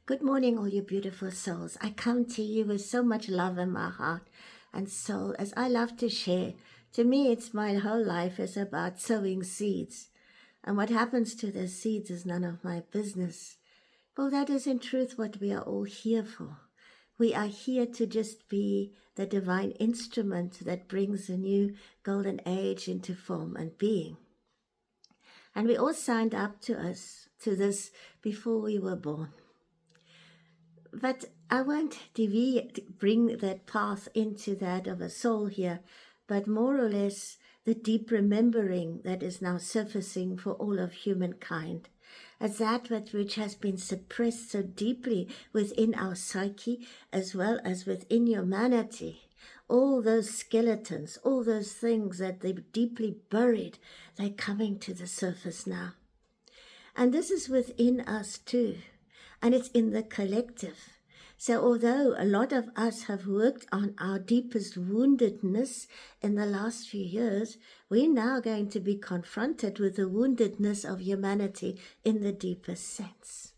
Good morning, all you beautiful souls. I come to you with so much love in my heart and soul, as I love to share. To me, it's my whole life is about sowing seeds. And what happens to the seeds is none of my business. Well, that is in truth what we are all here for. We are here to just be the divine instrument that brings a new golden age into form and being. And we all signed up to this before we were born. But I won't bring that path into that of a soul here, but more or less the deep remembering that is now surfacing for all of humankind, as that which has been suppressed so deeply within our psyche as well as within humanity. All those skeletons, all those things that they deeply buried, they're coming to the surface now. And this is within us too. And it's in the collective. So although a lot of us have worked on our deepest woundedness in the last few years, we're now going to be confronted with the woundedness of humanity in the deepest sense.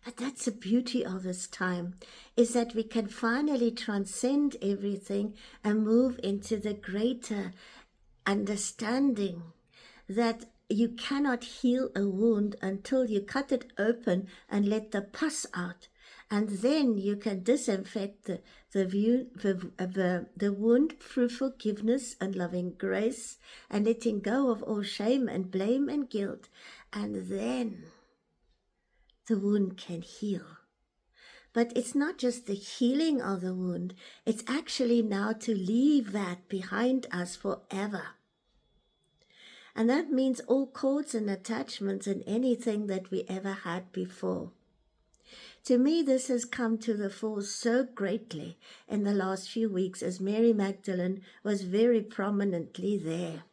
But that's the beauty of this time, is that we can finally transcend everything and move into the greater understanding that you cannot heal a wound until you cut it open and let the pus out. And then you can disinfect the wound through forgiveness and loving grace and letting go of all shame and blame and guilt. And then the wound can heal. But it's not just the healing of the wound. It's actually now to leave that behind us forever. And that means all cords and attachments and anything that we ever had before. To me, this has come to the fore so greatly in the last few weeks as Mary Magdalene was very prominently there.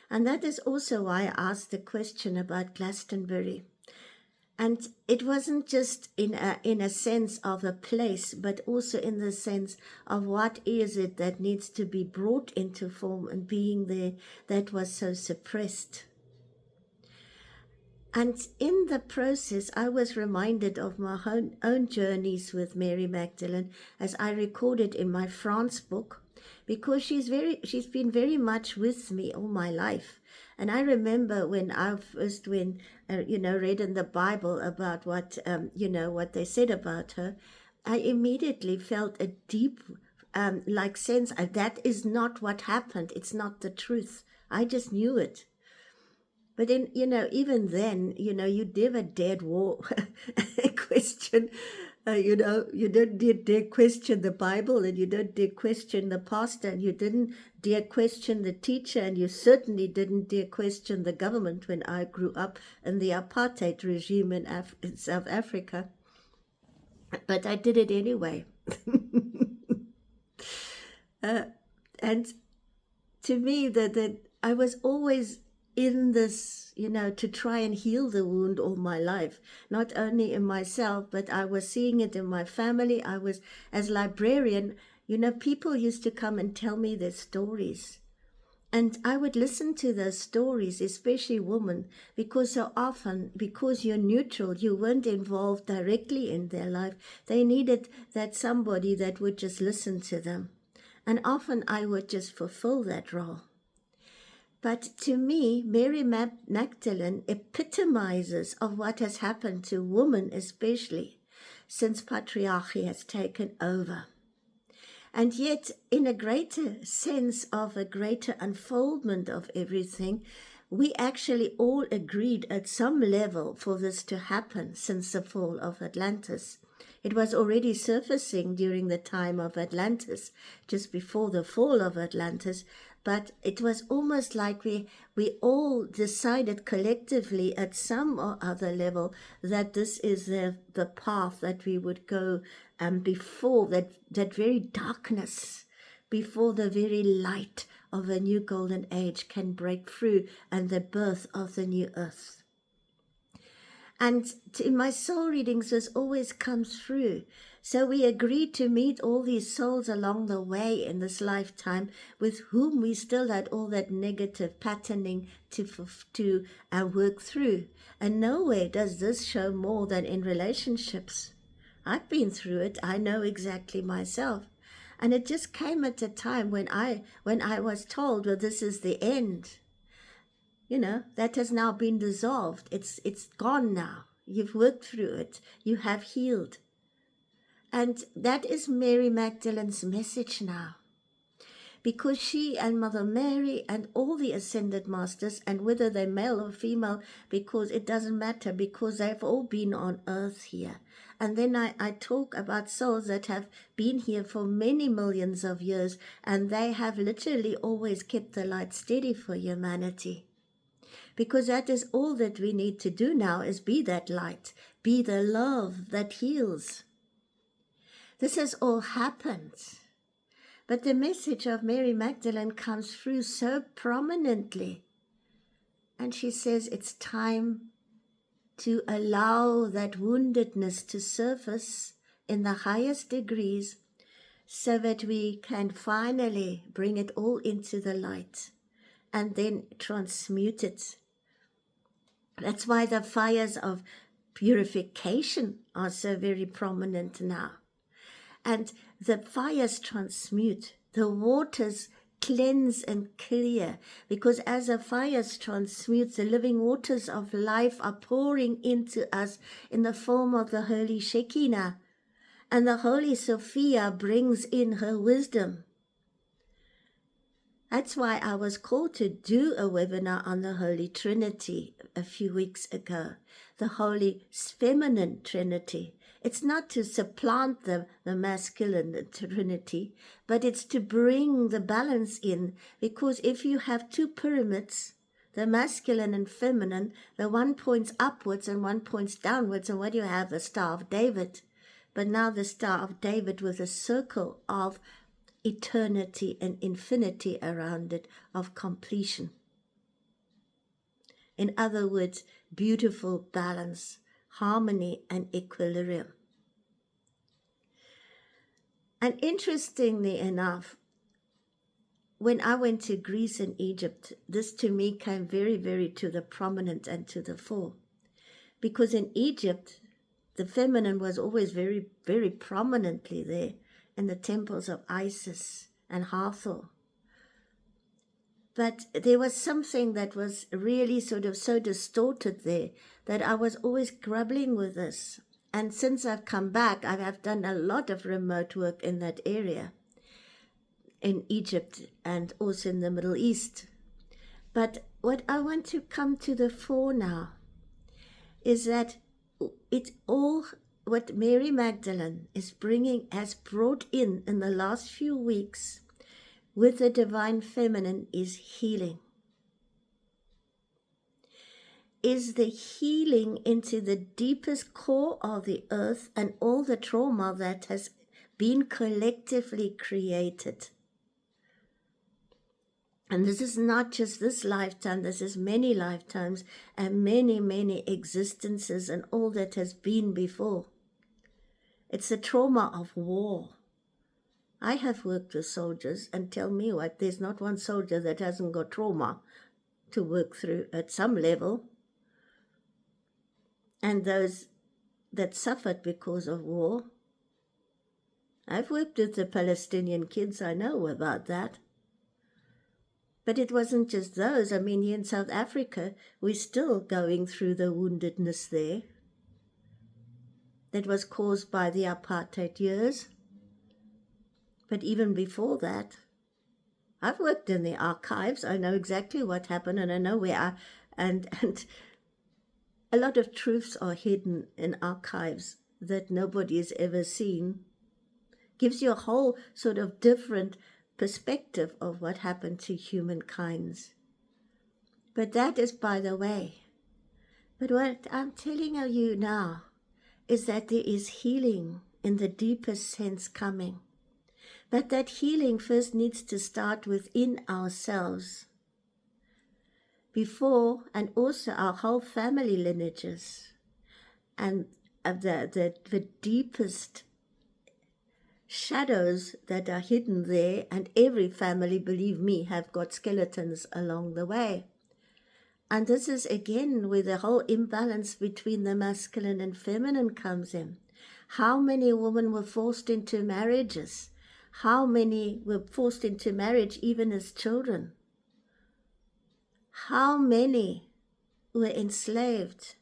And that is also why I asked the question about Glastonbury. And it wasn't just in a sense of a place, but also in the sense of what is it that needs to be brought into form and being there that was so suppressed. And in the process, I was reminded of my own journeys with Mary Magdalene, as I recorded in my France book, because she's been very much with me all my life. And I remember when I first read in the Bible about what they said about her, I immediately felt a deep sense that is not what happened. It's not the truth. I just knew it. But then, even then, you never dared question, you don't dare question the Bible, and you don't dare question the pastor, and you didn't dare question the teacher, and you certainly didn't dare question the government when I grew up in the apartheid regime in South Africa. But I did it anyway. And to me, that I was always in this, to try and heal the wound all my life, not only in myself, but I was seeing it in my family. I was, as librarian, people used to come and tell me their stories. And I would listen to those stories, especially women, because so often, because you're neutral, you weren't involved directly in their life. They needed that somebody that would just listen to them. And often I would just fulfill that role. But to me, Mary Magdalene epitomizes of what has happened to women, especially since patriarchy has taken over. And yet, in a greater sense of a greater unfoldment of everything, we actually all agreed at some level for this to happen since the fall of Atlantis. It was already surfacing during the time of Atlantis, just before the fall of Atlantis, but it was almost like we all decided collectively at some or other level that this is the path that we would go before that very darkness, before the very light of a new golden age can break through and the birth of the new earth. And in my soul readings, this always comes through. So we agreed to meet all these souls along the way in this lifetime with whom we still had all that negative patterning to work through. And nowhere does this show more than in relationships. I've been through it. I know exactly myself. And it just came at a time when I was told, well, this is the end. That has now been dissolved. It's gone now. You've worked through it. You have healed. And that is Mary Magdalene's message now. Because she and Mother Mary and all the ascended masters, and whether they're male or female, because it doesn't matter, because they've all been on earth here. And then I talk about souls that have been here for many millions of years, and they have literally always kept the light steady for humanity. Because that is all that we need to do now, is be that light, be the love that heals. This has all happened. But the message of Mary Magdalene comes through so prominently. And she says it's time to allow that woundedness to surface in the highest degrees, so that we can finally bring it all into the light and then transmute it. That's why the fires of purification are so very prominent now. And the fires transmute, the waters cleanse and clear, because as the fires transmute, the living waters of life are pouring into us in the form of the Holy Shekinah. And the Holy Sophia brings in her wisdom. That's why I was called to do a webinar on the Holy Trinity a few weeks ago, the Holy Feminine Trinity. It's not to supplant the masculine Trinity, but it's to bring the balance in, because if you have two pyramids, the masculine and feminine, the one points upwards and one points downwards, and what do you have? The Star of David. But now the Star of David with a circle of eternity and infinity around it, of completion. In other words, beautiful balance, harmony and equilibrium. And interestingly enough, when I went to Greece and Egypt, this to me came very, very to the prominent and to the fore. Because in Egypt, the feminine was always very, very prominently there in the temples of Isis and Hathor. But there was something that was really sort of so distorted there that I was always grubbling with this. And since I've come back, I have done a lot of remote work in that area, in Egypt and also in the Middle East. But what I want to come to the fore now is that it's all what Mary Magdalene has brought in the last few weeks with the Divine Feminine is healing. Is the healing into the deepest core of the earth and all the trauma that has been collectively created. And this is not just this lifetime, this is many lifetimes and many, many existences and all that has been before. It's the trauma of war. I have worked with soldiers, and tell me what, there's not one soldier that hasn't got trauma to work through at some level. And those that suffered because of war. I've worked with the Palestinian kids, I know about that. But it wasn't just those. I mean, here in South Africa, we're still going through the woundedness there that was caused by the apartheid years. But even before that, I've worked in the archives. I know exactly what happened, and I know where and a lot of truths are hidden in archives that nobody has ever seen. Gives you a whole sort of different perspective of what happened to humankind. But that is by the way. But what I'm telling you now is that there is healing in the deepest sense coming. But that healing first needs to start within ourselves. Before, and also our whole family lineages, and the deepest shadows that are hidden there, and every family, believe me, have got skeletons along the way. And this is again where the whole imbalance between the masculine and feminine comes in. How many women were forced into marriages? How many were forced into marriage even as children? How many were enslaved?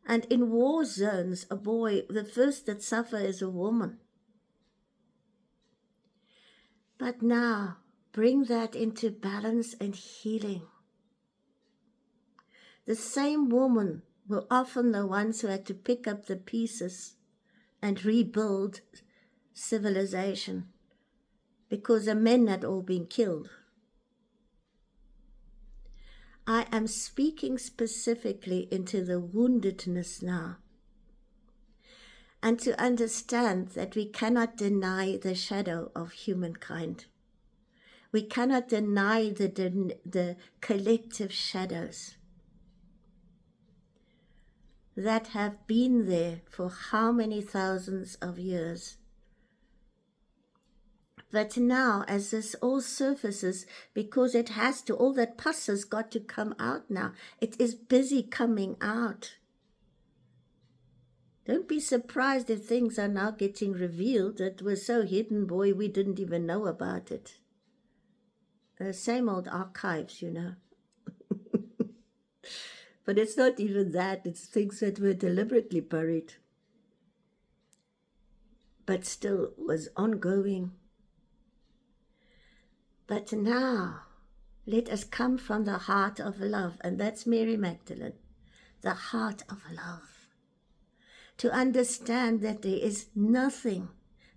And in war zones, a boy, the first that suffer is a woman. But now, bring that into balance and healing. The same women were often the ones who had to pick up the pieces and rebuild civilization because the men had all been killed. I am speaking specifically into the woundedness now, and to understand that we cannot deny the shadow of humankind. We cannot deny the collective shadows that have been there for how many thousands of years. But now, as this all surfaces, because it has to, all that pus has got to come out now. It is busy coming out. Don't be surprised if things are now getting revealed that were so hidden, boy, we didn't even know about it. The same old archives, you know. But it's not even that, it's things that were deliberately buried, but still was ongoing. But now, let us come from the heart of love, and that's Mary Magdalene, the heart of love, to understand that there is nothing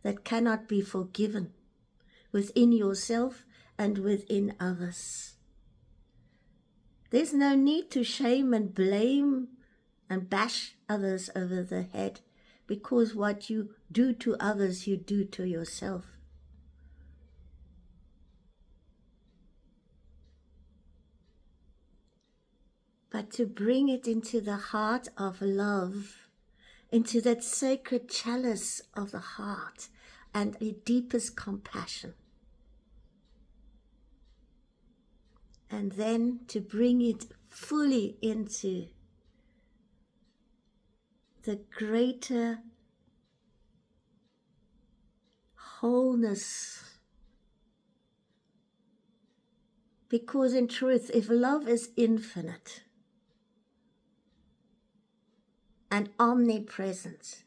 that cannot be forgiven within yourself and within others. There's no need to shame and blame and bash others over the head, because what you do to others, you do to yourself. But to bring it into the heart of love, into that sacred chalice of the heart and the deepest compassion. And then to bring it fully into the greater wholeness. Because in truth, if love is infinite and omnipresent,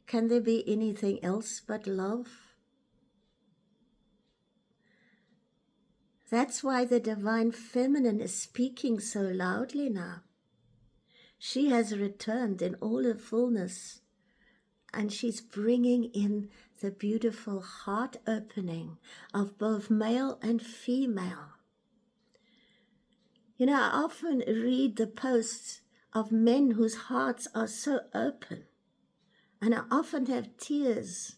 can there be anything else but love? That's why the divine feminine is speaking so loudly now. She has returned in all her fullness, and she's bringing in the beautiful heart opening of both male and female. You know, I often read the posts of men whose hearts are so open, and I often have tears.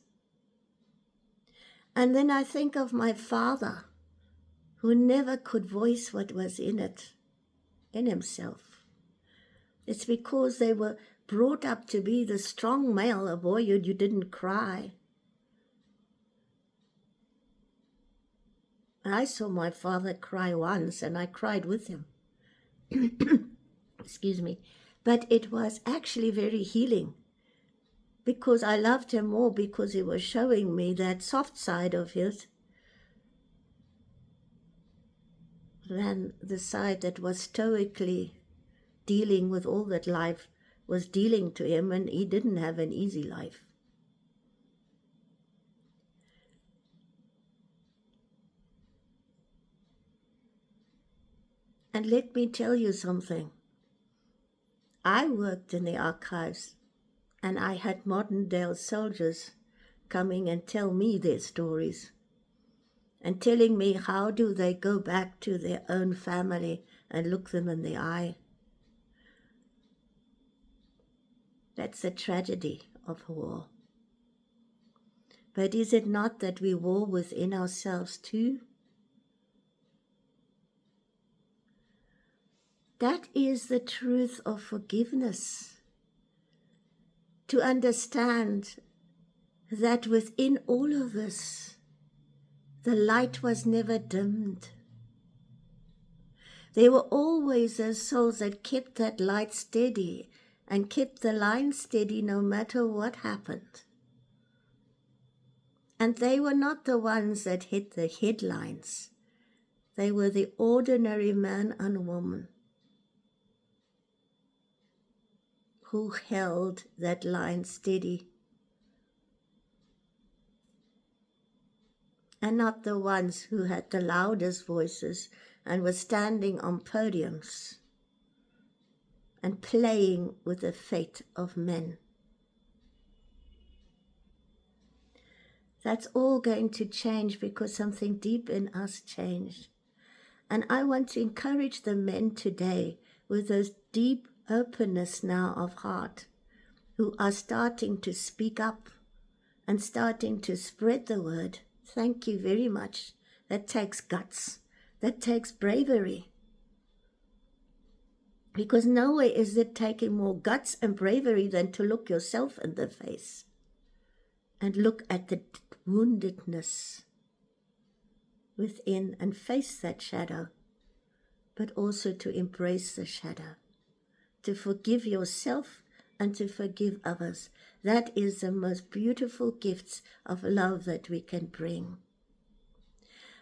And then I think of my father, who never could voice what was in himself. It's because they were brought up to be the strong male. A boy, you didn't cry. I saw my father cry once, and I cried with him. Excuse me. But it was actually very healing, because I loved him more because he was showing me that soft side of his than the side that was stoically dealing with all that life was dealing to him, and he didn't have an easy life. And let me tell you something. I worked in the archives, and I had modern-day soldiers coming and tell me their stories, and telling me how do they go back to their own family and look them in the eye. That's the tragedy of war. But is it not that we war within ourselves too? That is the truth of forgiveness. To understand that within all of us, the light was never dimmed. There were always those souls that kept that light steady and kept the line steady no matter what happened. And they were not the ones that hit the headlines. They were the ordinary man and woman who held that line steady, and not the ones who had the loudest voices and were standing on podiums and playing with the fate of men. That's all going to change because something deep in us changed. And I want to encourage the men today with those deep openness now of heart who are starting to speak up and starting to spread the word. Thank you very much. That takes guts. That takes bravery. Because nowhere is it taking more guts and bravery than to look yourself in the face and look at the woundedness within and face that shadow, but also to embrace the shadow, to forgive yourself and to forgive others. That is the most beautiful gifts of love that we can bring.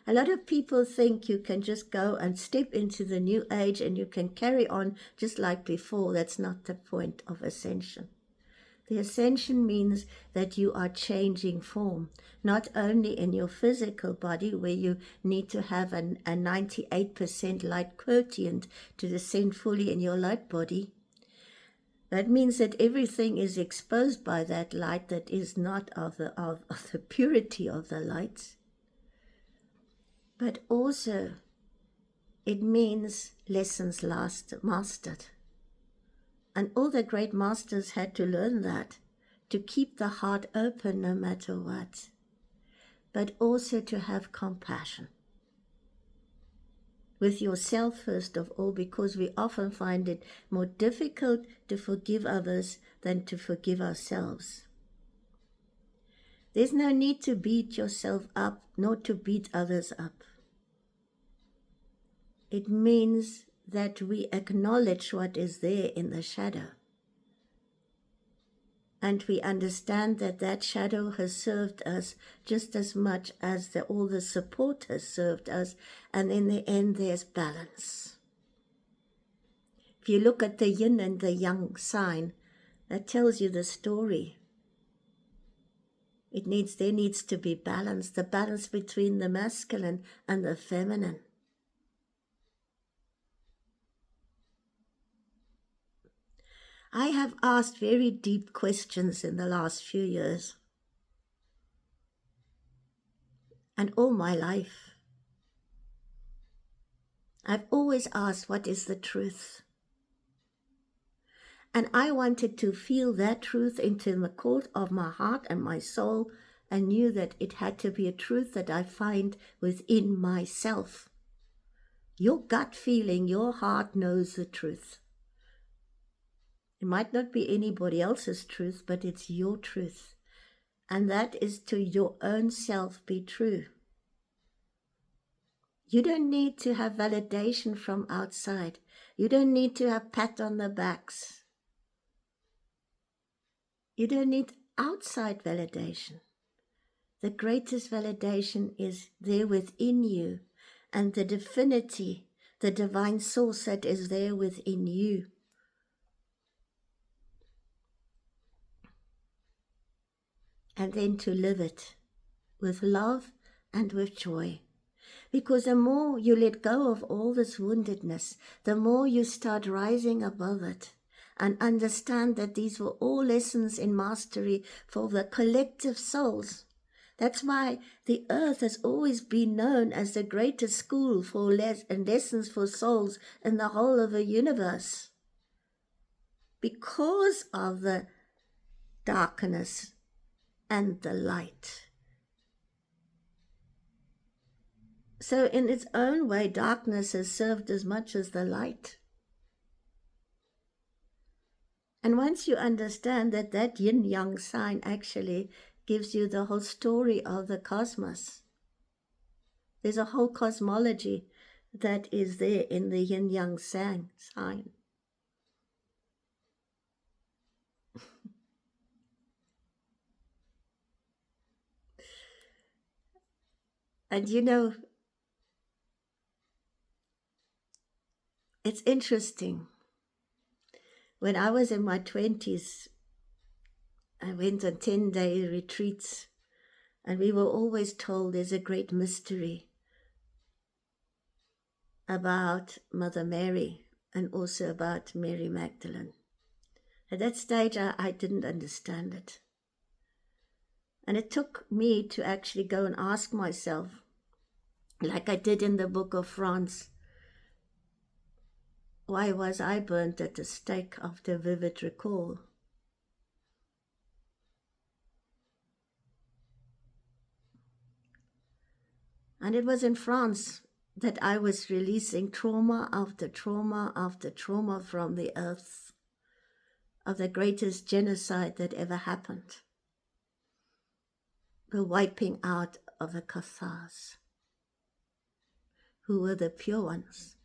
A lot of people think you can just go and step into the new age and you can carry on just like before. That's not the point of ascension. The ascension means that you are changing form, not only in your physical body where you need to have a 98% light quotient to descend fully in your light body. That means that everything is exposed by that light that is not of the purity of the light. But also, it means lessons mastered. And all the great masters had to learn that, to keep the heart open no matter what, but also to have compassion with yourself first of all, because we often find it more difficult to forgive others than to forgive ourselves. There's no need to beat yourself up, nor to beat others up. It means that we acknowledge what is there in the shadow. And we understand that that shadow has served us just as much as all the support has served us. And in the end, there's balance. If you look at the yin and the yang sign, that tells you the story. There needs to be balance, the balance between the masculine and the feminine. I have asked very deep questions in the last few years and all my life. I've always asked, what is the truth? And I wanted to feel that truth into the core of my heart and my soul, and knew that it had to be a truth that I find within myself. Your gut feeling, your heart knows the truth. It might not be anybody else's truth, but it's your truth. And that is to your own self be true. You don't need to have validation from outside. You don't need to have pat on the backs. You don't need outside validation. The greatest validation is there within you, and the divinity, the divine source that is there within you. And then to live it with love and with joy. Because the more you let go of all this woundedness, the more you start rising above it and understand that these were all lessons in mastery for the collective souls. That's why the earth has always been known as the greatest school for lessons for souls in the whole of the universe. Because of the darkness and the light. So in its own way, darkness has served as much as the light. And once you understand that that yin-yang sign actually gives you the whole story of the cosmos. There's a whole cosmology that is there in the yin-yang sign. And it's interesting. When I was in my 20s, I went on 10-day retreats, and we were always told there's a great mystery about Mother Mary and also about Mary Magdalene. At that stage, I didn't understand it. And it took me to actually go and ask myself, like I did in the book of France, why was I burnt at the stake after vivid recall? And it was in France that I was releasing trauma after trauma after trauma from the earth of the greatest genocide that ever happened. The wiping out of the Cathars, who were the pure ones.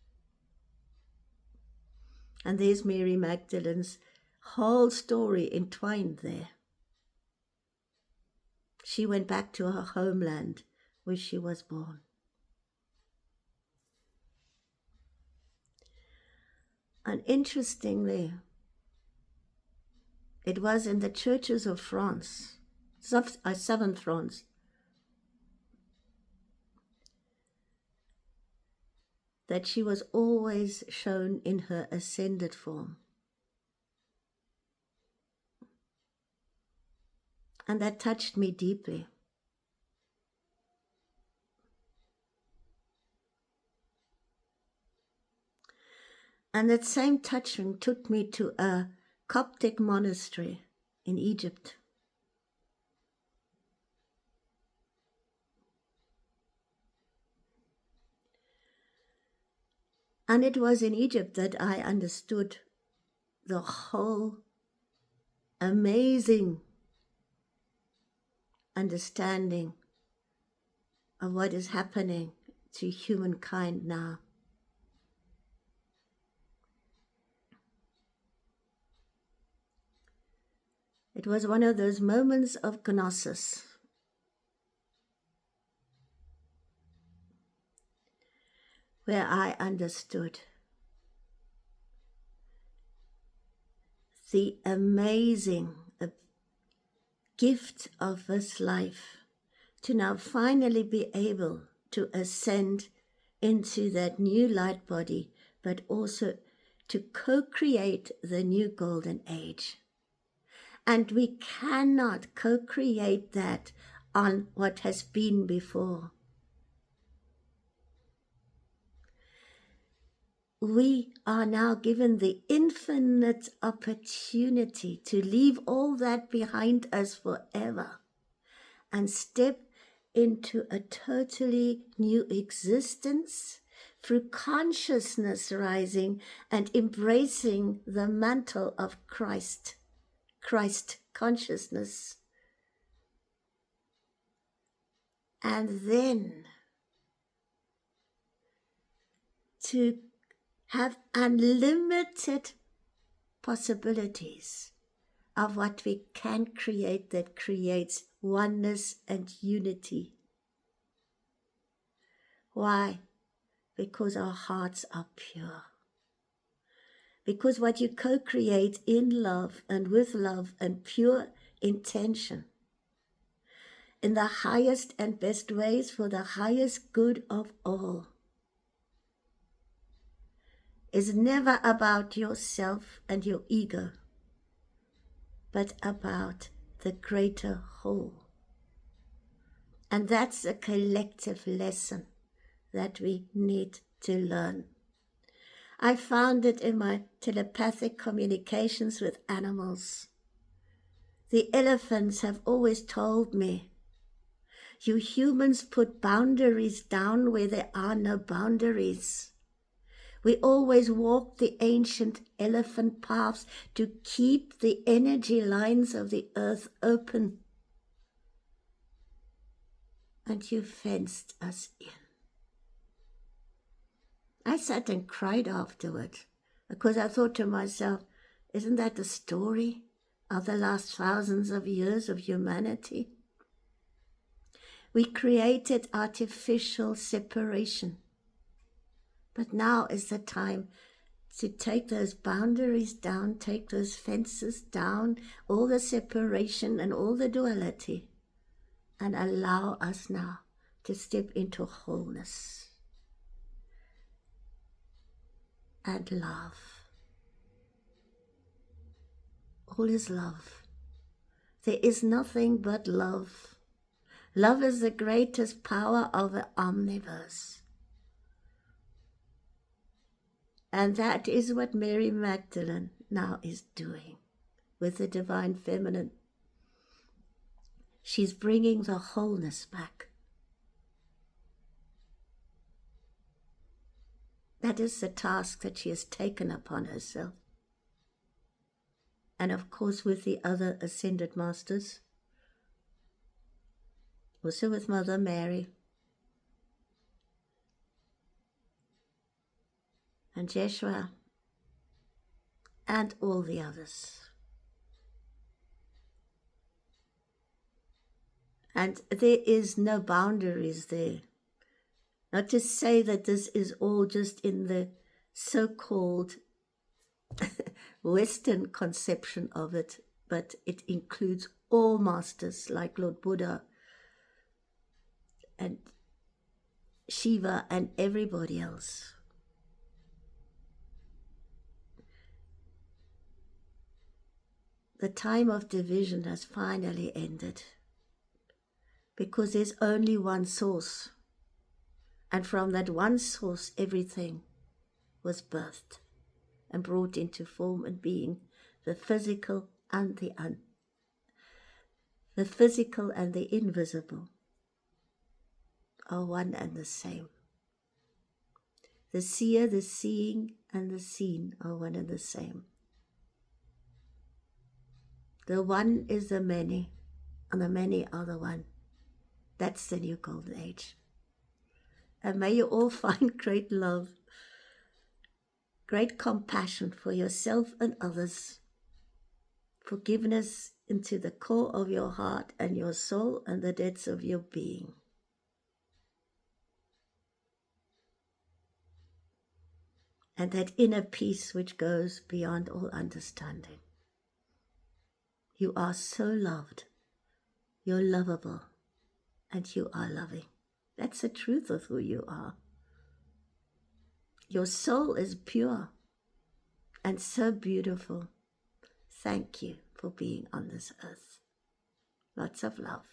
And there's Mary Magdalene's whole story entwined there. She went back to her homeland where she was born. And interestingly, it was in the churches of France, southern France, that she was always shown in her ascended form. And that touched me deeply. And that same touching took me to a Coptic monastery in Egypt. And it was in Egypt that I understood the whole amazing understanding of what is happening to humankind now. It was one of those moments of gnosis, where I understood the amazing gift of this life to now finally be able to ascend into that new light body, but also to co-create the new golden age. And we cannot co-create that on what has been before. We are now given the infinite opportunity to leave all that behind us forever and step into a totally new existence through consciousness rising and embracing the mantle of Christ consciousness. And then to have unlimited possibilities of what we can create that creates oneness and unity. Why? Because our hearts are pure. Because what you co-create in love and with love and pure intention, in the highest and best ways for the highest good of all, is never about yourself and your ego, but about the greater whole. And that's a collective lesson that we need to learn. I found it in my telepathic communications with animals. The elephants have always told me, you humans put boundaries down where there are no boundaries. We always walk the ancient elephant paths to keep the energy lines of the earth open. And you fenced us in. I sat and cried afterward because I thought to myself, isn't that the story of the last thousands of years of humanity? We created artificial separation. But now is the time to take those boundaries down, take those fences down, all the separation and all the duality, and allow us now to step into wholeness and love. All is love. There is nothing but love. Love is the greatest power of the omniverse. And that is what Mary Magdalene now is doing with the Divine Feminine. She's bringing the wholeness back. That is the task that she has taken upon herself. And of course with the other Ascended Masters, also with Mother Mary and Jeshua and all the others. And there is no boundaries there. Not to say that this is all just in the so-called Western conception of it, but it includes all masters like Lord Buddha and Shiva and everybody else. The time of division has finally ended because there's only one source. And from that one source, everything was birthed and brought into form and being. The physical and the physical and the invisible are one and the same. The seer, the seeing, and the seen are one and the same. The one is the many, and the many are the one. That's the new golden age. And may you all find great love, great compassion for yourself and others, forgiveness into the core of your heart and your soul and the depths of your being. And that inner peace which goes beyond all understanding. You are so loved, you're lovable, and you are loving. That's the truth of who you are. Your soul is pure and so beautiful. Thank you for being on this earth. Lots of love.